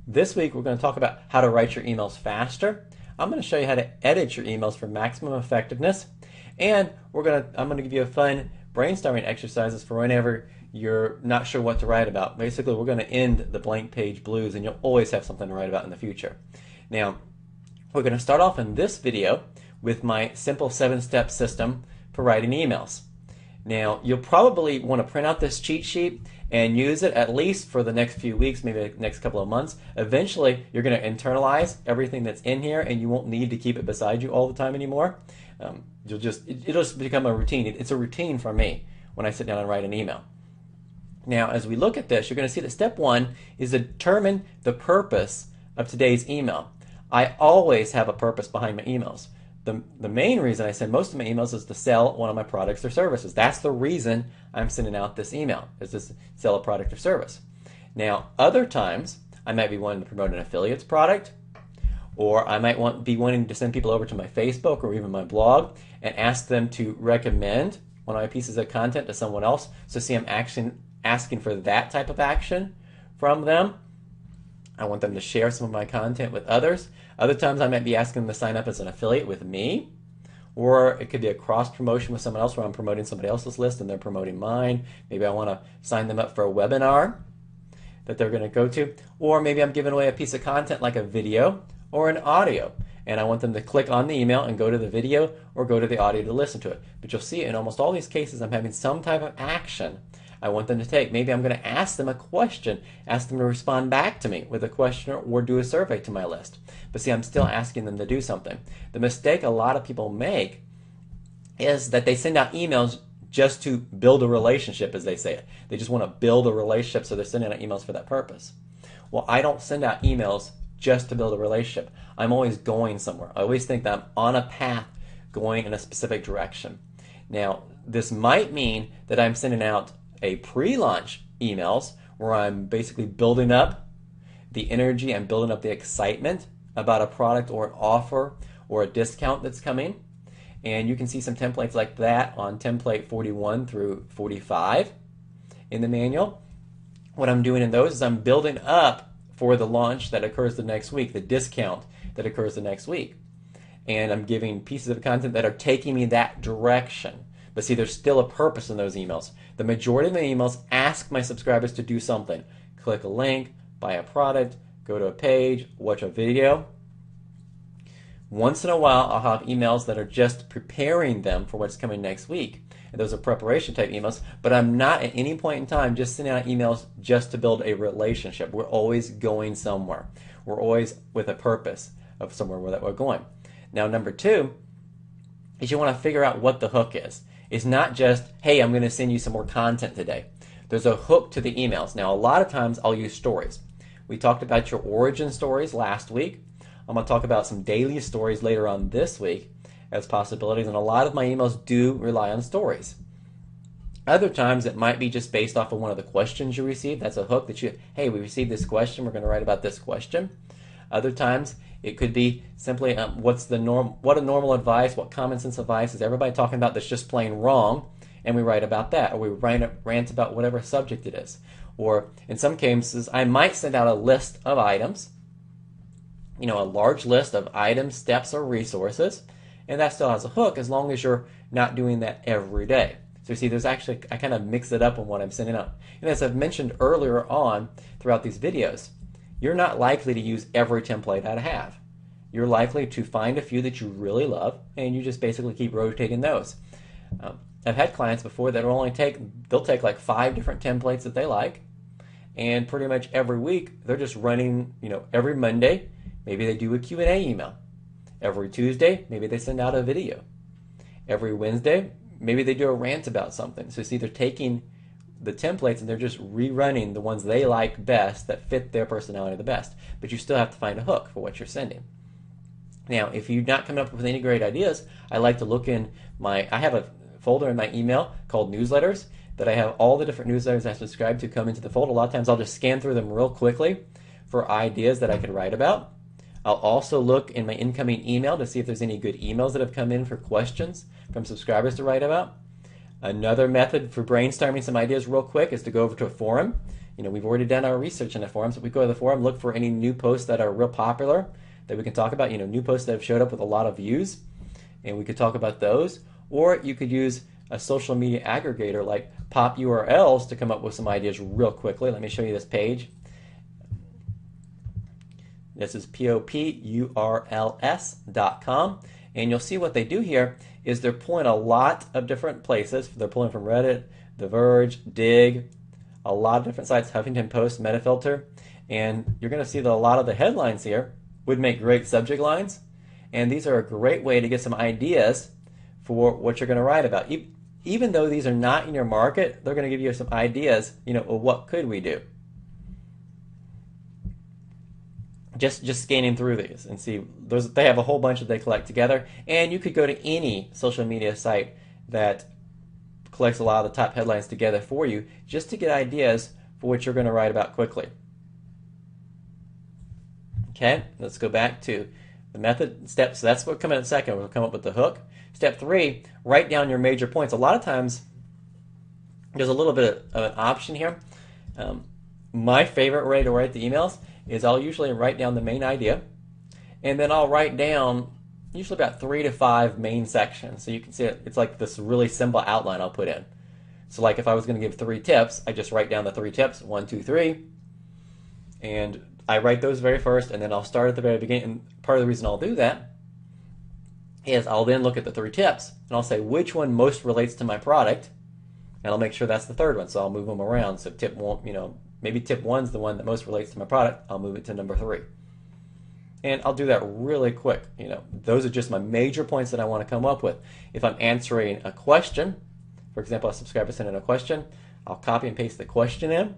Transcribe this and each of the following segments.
This week we're going to talk about how to write your emails faster. I'm going to show you how to edit your emails for maximum effectiveness. And I'm going to give you a fun brainstorming exercises for whenever you're not sure what to write about. Basically, we're going to end the blank page blues and you'll always have something to write about in the future. Now, we're going to start off in this video with my simple 7-step system for writing emails. Now, you'll probably want to print out this cheat sheet and use it at least for the next few weeks, maybe the next couple of months. Eventually, you're going to internalize everything that's in here and you won't need to keep it beside you all the time anymore. It'll just become a routine. It's a routine for me when I sit down and write an email. Now, as we look at this, you're going to see that step one is to determine the purpose of today's email. I always have a purpose behind my emails. The main reason I send most of my emails is to sell one of my products or services. That's the reason I'm sending out this email, is to sell a product or service. Now, other times, I might be wanting to promote an affiliate's product, or I might be wanting to send people over to my Facebook or even my blog and ask them to recommend one of my pieces of content to someone else. So see, I'm asking for that type of action from them. I want them to share some of my content with others. Other times I might be asking them to sign up as an affiliate with me, or it could be a cross promotion with someone else where I'm promoting somebody else's list and they're promoting mine. Maybe I want to sign them up for a webinar that they're going to go to, or maybe I'm giving away a piece of content like a video or an audio, and I want them to click on the email and go to the video or go to the audio to listen to it. But you'll see in almost all these cases I'm having some type of action I want them to take. Maybe I'm going to ask them a question, ask them to respond back to me with a question or do a survey to my list. But see, I'm still asking them to do something. The mistake a lot of people make is that they send out emails just to build a relationship, as they say it. They just want to build a relationship, so they're sending out emails for that purpose. Well, I don't send out emails just to build a relationship. I'm always going somewhere. I always think that I'm on a path going in a specific direction. Now, this might mean that I'm sending out a pre-launch emails where I'm basically building up the energy and building up the excitement about a product or an offer or a discount that's coming. And you can see some templates like that on template 41 through 45 in the manual. What I'm doing in those is I'm building up for the launch that occurs the next week, the discount that occurs the next week. And I'm giving pieces of content that are taking me that direction. But see, there's still a purpose in those emails. The majority of the emails ask my subscribers to do something. Click a link, buy a product, go to a page, watch a video. Once in a while, I'll have emails that are just preparing them for what's coming next week. And those are preparation type emails, but I'm not at any point in time just sending out emails just to build a relationship. We're always going somewhere. We're always with a purpose of somewhere that we're going. Now, number two is you want to figure out what the hook is. It's not just, hey, I'm going to send you some more content today. There's a hook to the emails. Now, a lot of times I'll use stories. We talked about your origin stories last week. I'm going to talk about some daily stories later on this week as possibilities, and a lot of my emails do rely on stories. Other times it might be just based off of one of the questions you received. That's a hook that hey, we received this question, we're going to write about this question. Other times it could be simply what a normal advice, what common sense advice is everybody talking about that's just plain wrong, and we write about that, or we rant about whatever subject it is. Or in some cases, I might send out a list of items, a large list of items, steps, or resources, and that still has a hook as long as you're not doing that every day. So you see, I kind of mix it up on what I'm sending out. And as I've mentioned earlier on throughout these videos, you're not likely to use every template I have. You're likely to find a few that you really love, and you just basically keep rotating those. I've had clients before that they'll take like 5 different templates that they like, and pretty much every week they're just running, every Monday, maybe they do a Q&A email. Every Tuesday, maybe they send out a video. Every Wednesday, maybe they do a rant about something. So see, they're taking the templates and they're just rerunning the ones they like best that fit their personality the best. But you still have to find a hook for what you're sending. Now, if you're not coming up with any great ideas, I like to look in I have a folder in my email called newsletters that I have all the different newsletters I subscribe to come into the folder. A lot of times I'll just scan through them real quickly for ideas that I could write about. I'll also look in my incoming email to see if there's any good emails that have come in for questions from subscribers to write about. Another method for brainstorming some ideas real quick is to go over to a forum. we've already done our research in the forum, so we go to the forum, look for any new posts that are real popular that we can talk about, new posts that have showed up with a lot of views, and we could talk about those. Or you could use a social media aggregator like Pop URLs to come up with some ideas real quickly. Let me show you this page. This is popurls.com, and you'll see what they do here is they're pulling a lot of different places. They're pulling from Reddit, The Verge, Dig, a lot of different sites, Huffington Post, Metafilter, and you're going to see that a lot of the headlines here would make great subject lines, and these are a great way to get some ideas for what you're going to write about. Even though these are not in your market, they're going to give you some ideas, of what could we do. Just scanning through these and see, they have a whole bunch that they collect together, and you could go to any social media site that collects a lot of the top headlines together for you just to get ideas for what you're going to write about quickly. Okay, let's go back to the method steps. So that's what will come in a second. We'll come up with the hook. Step 3, write down your major points. A lot of times there's a little bit of an option here. My favorite way to write the emails is I'll usually write down the main idea, and then I'll write down usually about 3 to 5 main sections. So you can see it's like this really simple outline I'll put in. So like if I was going to give 3 tips, I just write down the 3 tips, 1, 2, 3, and I write those very first, and then I'll start at the very beginning. And part of the reason I'll do that is I'll then look at the 3 tips, and I'll say which one most relates to my product, and I'll make sure that's the third one. So I'll move them around. So tip 1, maybe tip 1's the one that most relates to my product. I'll move it to number 3. And I'll do that really quick. Those are just my major points that I want to come up with. If I'm answering a question, for example, a subscriber sent in a question, I'll copy and paste the question in.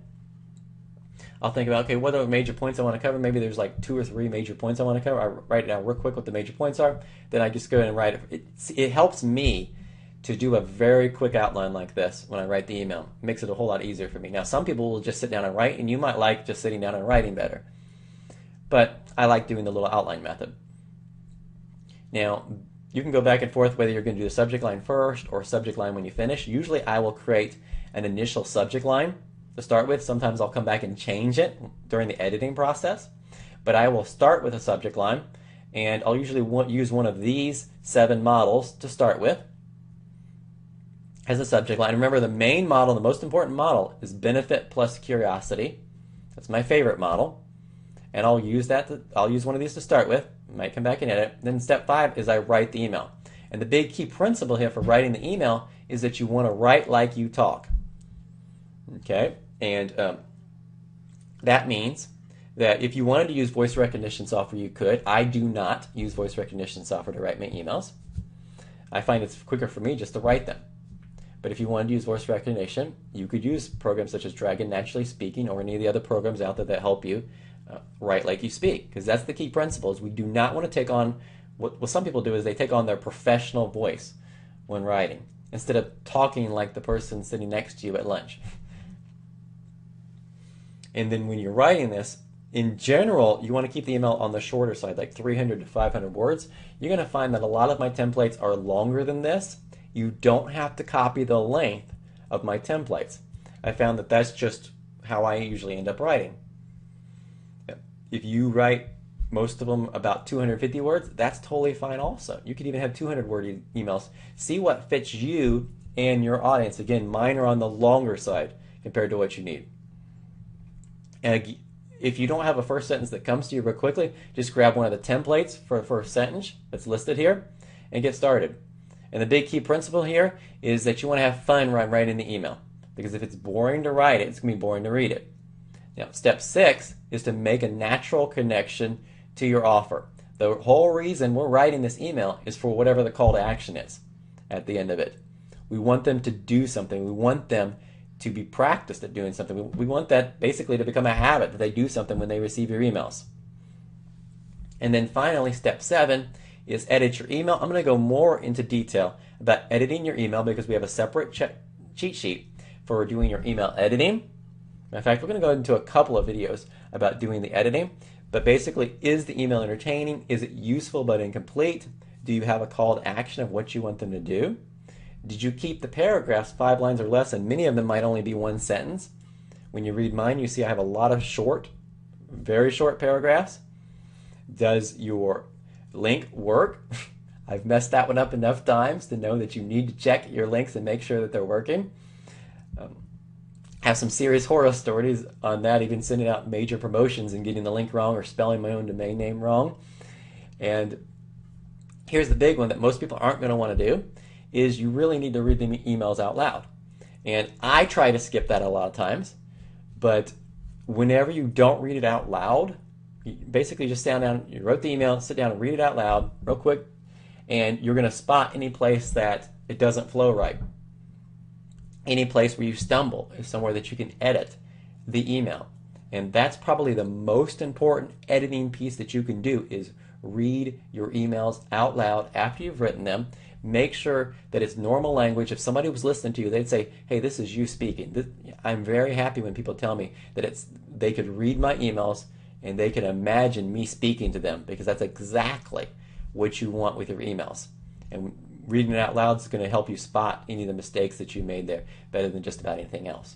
I'll think about, okay, what are the major points I want to cover? Maybe there's like 2 or 3 major points I want to cover. I write it down real quick what the major points are. Then I just go ahead and write it. It helps me to do a very quick outline like this when I write the email. It makes it a whole lot easier for me. Now, some people will just sit down and write, and you might like just sitting down and writing better. But I like doing the little outline method. Now, you can go back and forth whether you're going to do the subject line first or subject line when you finish. Usually I will create an initial subject line to start with. Sometimes I'll come back and change it during the editing process. But I will start with a subject line, and I'll usually use one of these 7 models to start with as a subject line. Remember, the main model, the most important model, is benefit plus curiosity. That's my favorite model. And I'll use I'll use one of these to start with. Might come back and edit. Then step 5 is I write the email. And the big key principle here for writing the email is that you want to write like you talk. Okay? And that means that if you wanted to use voice recognition software, you could. I do not use voice recognition software to write my emails. I find it's quicker for me just to write them. But if you wanted to use voice recognition, you could use programs such as Dragon Naturally Speaking or any of the other programs out there that help you write like you speak. Because that's the key principle, is we do not want to take on, what some people do is they take on their professional voice when writing, instead of talking like the person sitting next to you at lunch. And then when you're writing this, in general, you want to keep the email on the shorter side, like 300 to 500 words. You're going to find that a lot of my templates are longer than this. You don't have to copy the length of my templates. I found that that's just how I usually end up writing. If you write most of them about 250 words, that's totally fine also. You could even have 200-word emails. See what fits you and your audience. Again, mine are on the longer side compared to what you need. And if you don't have a first sentence that comes to you real quickly, just grab one of the templates for a first sentence that's listed here and get started. And the big key principle here is that you want to have fun when writing the email. Because if it's boring to write it, it's going to be boring to read it. Now, step 6 is to make a natural connection to your offer. The whole reason we're writing this email is for whatever the call to action is at the end of it. We want them to do something. We want them to be practiced at doing something. We want that basically to become a habit, that they do something when they receive your emails. And then finally, step 7 is edit your email. I'm going to go more into detail about editing your email because we have a separate cheat sheet for doing your email editing. In fact, we're going to go into a couple of videos about doing the editing. But basically, is the email entertaining? Is it useful but incomplete? Do you have a call to action of what you want them to do? Did you keep the paragraphs 5 lines or less, and many of them might only be 1 sentence? When you read mine, you see I have a lot of short, very short paragraphs. Does your link work? I've messed that one up enough times to know that you need to check your links and make sure that they're working. Have some serious horror stories on that, even sending out major promotions and getting the link wrong or spelling my own domain name wrong. And here's the big one that most people aren't going to want to do, is you really need to read the emails out loud. And I try to skip that a lot of times, but whenever you don't read it out loud, you basically just stand down, you wrote the email, sit down and read it out loud real quick, and you're going to spot any place that it doesn't flow right. Any place where you stumble is somewhere that you can edit the email. And that's probably the most important editing piece that you can do, is read your emails out loud after you've written them. Make sure that it's normal language. If somebody was listening to you, they'd say, hey, this is you speaking. I'm very happy when people tell me that they could read my emails and they could imagine me speaking to them, because that's exactly what you want with your emails. And reading it out loud is going to help you spot any of the mistakes that you made there better than just about anything else.